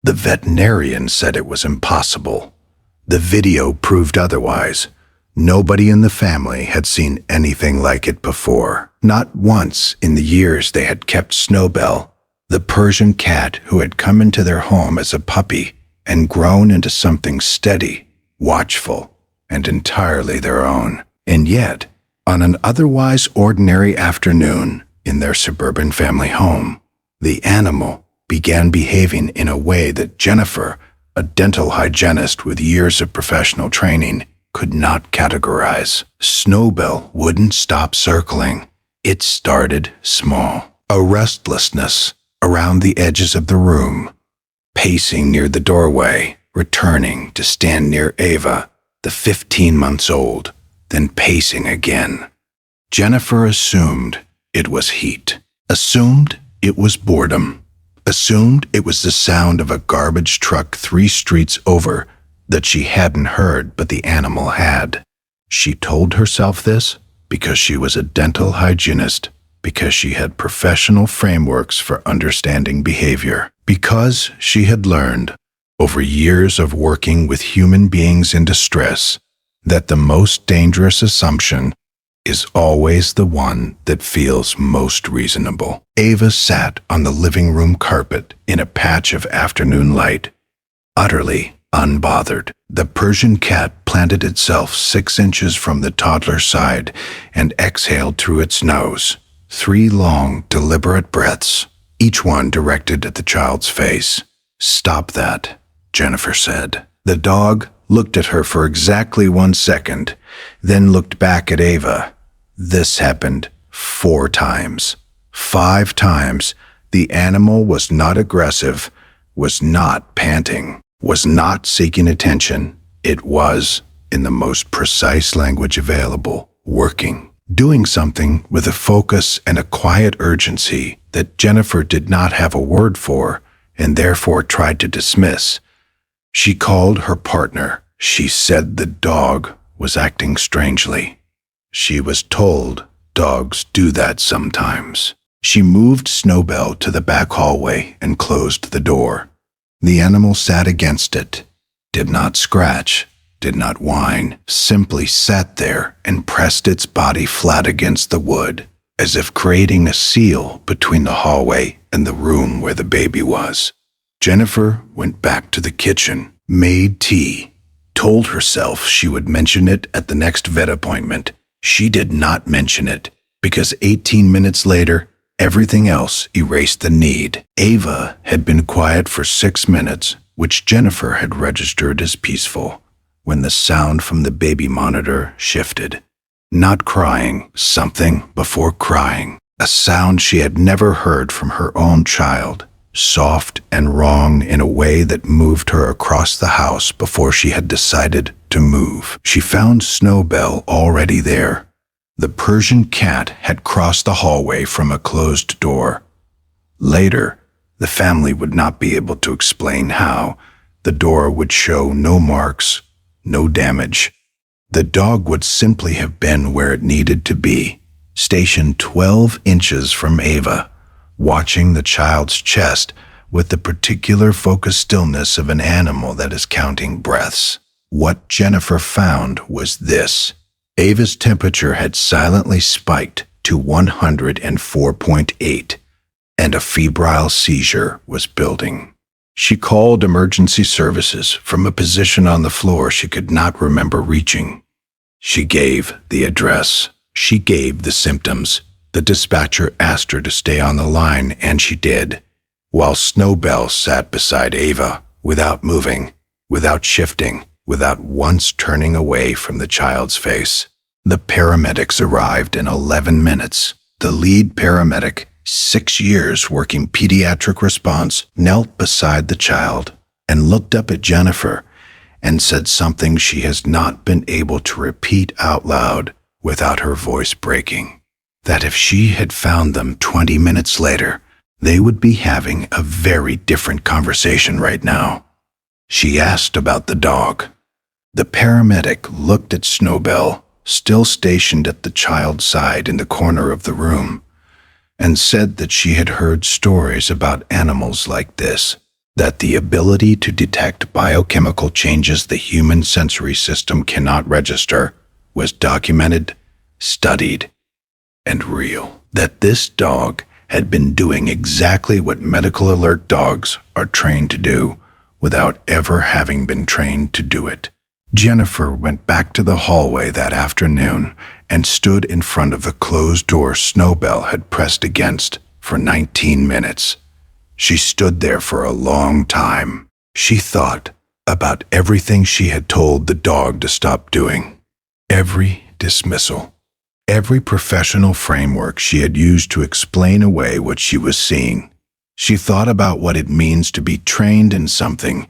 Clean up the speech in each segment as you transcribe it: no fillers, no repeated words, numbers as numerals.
The veterinarian said it was impossible. The video proved otherwise. Nobody in the family had seen anything like it before. Not once in the years they had kept Snowbell, the Persian cat who had come into their home as a puppy and grown into something steady, watchful, and entirely their own. And yet, on an otherwise ordinary afternoon in their suburban family home, the animal began behaving in a way that Jennifer, a dental hygienist with years of professional training, could not categorize. Snowbell wouldn't stop circling. It started small. A restlessness around the edges of the room, pacing near the doorway, returning to stand near Ava, the 15 months old, then pacing again. Jennifer assumed it was heat, assumed it was boredom, assumed it was the sound of a garbage truck 3 streets over that she hadn't heard but the animal had. She told herself this because she was a dental hygienist, because she had professional frameworks for understanding behavior, because she had learned, over years of working with human beings in distress, that the most dangerous assumption is always the one that feels most reasonable. Ava sat on the living room carpet in a patch of afternoon light, utterly unbothered. The Persian cat planted itself 6 inches from the toddler's side and exhaled through its nose. 3 long, deliberate breaths, each one directed at the child's face. "Stop that," Jennifer said. The dog looked at her for exactly 1 second, then looked back at Ava. This happened 4 times. 5 times, the animal was not aggressive, was not panting, was not seeking attention. It was, in the most precise language available, working, doing something with a focus and a quiet urgency that Jennifer did not have a word for and therefore tried to dismiss. She called her partner. She said the dog was acting strangely. She was told dogs do that sometimes. She moved Snowbell to the back hallway and closed the door. The animal sat against it, did not scratch, did not whine, simply sat there and pressed its body flat against the wood, as if creating a seal between the hallway and the room where the baby was. Jennifer went back to the kitchen, made tea, told herself she would mention it at the next vet appointment. She did not mention it, because 18 minutes later, everything else erased the need. Ava had been quiet for 6 minutes, which Jennifer had registered as peaceful, when the sound from the baby monitor shifted. Not crying, something before crying, a sound she had never heard from her own child, soft and wrong in a way that moved her across the house before she had decided to move. She found Snowbell already there. The Persian cat had crossed the hallway from a closed door. Later, the family would not be able to explain how. The door would show no marks, no damage. The dog would simply have been where it needed to be, stationed 12 inches from Ava, watching the child's chest with the particular focused stillness of an animal that is counting breaths. What Jennifer found was this. Ava's temperature had silently spiked to 104.8, and a febrile seizure was building. She called emergency services from a position on the floor she could not remember reaching. She gave the address. She gave the symptoms. The dispatcher asked her to stay on the line, and she did, while Snowbell sat beside Ava, without moving, without shifting, without once turning away from the child's face. The paramedics arrived in 11 minutes. The lead paramedic, 6 years working pediatric response, knelt beside the child and looked up at Jennifer and said something she has not been able to repeat out loud without her voice breaking. That if she had found them 20 minutes later, they would be having a very different conversation right now. She asked about the dog. The paramedic looked at Snowbell, still stationed at the child's side in the corner of the room, and said that she had heard stories about animals like this, that the ability to detect biochemical changes the human sensory system cannot register was documented, studied, and real. That this dog had been doing exactly what medical alert dogs are trained to do without ever having been trained to do it. Jennifer went back to the hallway that afternoon and stood in front of the closed door Snowbell had pressed against for 19 minutes. She stood there for a long time. She thought about everything she had told the dog to stop doing. Every dismissal. Every professional framework she had used to explain away what she was seeing. She thought about what it means to be trained in something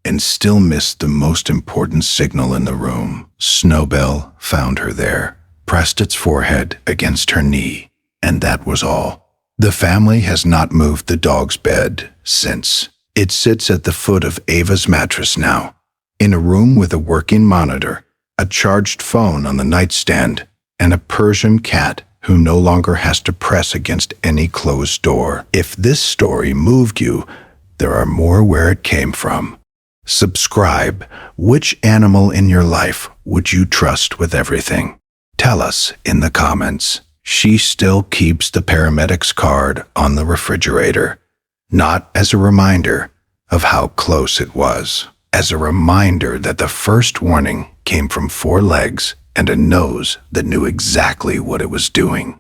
and still missed the most important signal in the room. Snowbell found her there, pressed its forehead against her knee, and that was all. The family has not moved the dog's bed since. It sits at the foot of Ava's mattress now, in a room with a working monitor, a charged phone on the nightstand, and a Persian cat who no longer has to press against any closed door. If this story moved you, there are more where it came from. Subscribe. Which animal in your life would you trust with everything? Tell us in the comments. She still keeps the paramedics card on the refrigerator, not as a reminder of how close it was, as a reminder that the first warning came from 4 legs and a nose that knew exactly what it was doing,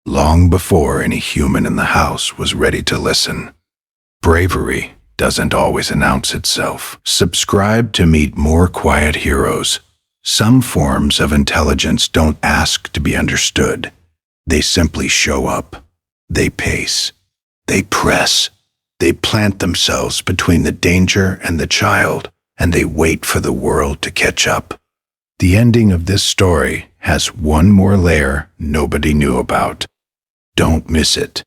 long before any human in the house was ready to listen. Bravery doesn't always announce itself. Subscribe to meet more quiet heroes. Some forms of intelligence don't ask to be understood. They simply show up. They pace. They press. They plant themselves between the danger and the child, and they wait for the world to catch up. The ending of this story has one more layer nobody knew about. Don't miss it.